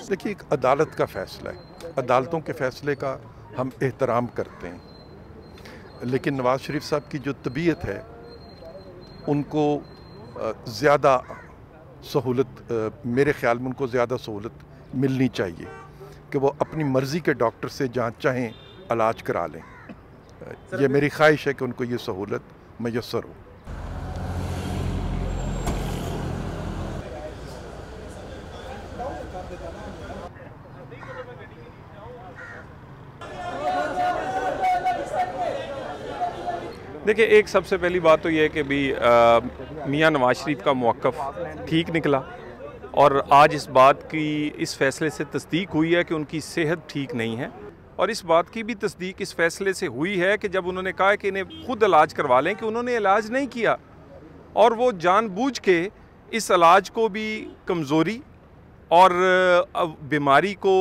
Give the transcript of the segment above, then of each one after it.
देखिए, एक अदालत का फैसला है, अदालतों के फैसले का हम एहतराम करते हैं, लेकिन नवाज़ शरीफ साहब की जो तबीयत है उनको ज़्यादा सहूलत, मेरे ख़्याल में उनको ज़्यादा सहूलत मिलनी चाहिए कि वो अपनी मर्ज़ी के डॉक्टर से जहाँ चाहें इलाज करा लें। ये मेरी ख्वाहिश है कि उनको ये सहूलत मैसर हो। देखिए, एक सबसे पहली बात तो ये है कि भी मियां नवाज शरीफ का मौक़िफ़ ठीक निकला और आज इस बात की, इस फ़ैसले से तस्दीक हुई है कि उनकी सेहत ठीक नहीं है। और इस बात की भी तस्दीक इस फ़ैसले से हुई है कि जब उन्होंने कहा कि इन्हें खुद इलाज करवा लें, कि उन्होंने इलाज नहीं किया और वो जानबूझ के इस इलाज को भी कमज़ोरी और बीमारी को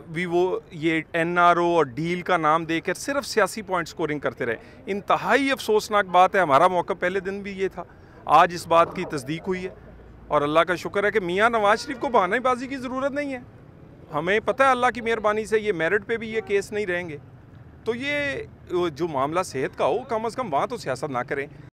भी वो ये NRO और डील का नाम देकर सिर्फ सियासी पॉइंट स्कोरिंग करते रहे। इंतहाई अफसोसनाक बात है। हमारा मौका पहले दिन भी ये था, आज इस बात की तस्दीक हुई है और अल्लाह का शुक्र है कि मियां नवाज शरीफ को बहानेबाजी की ज़रूरत नहीं है। हमें पता है अल्लाह की मेहरबानी से ये मेरिट पे भी ये केस नहीं रहेंगे। तो ये जो मामला सेहत का हो, कम अज़ कम वहाँ तो सियासत ना करें।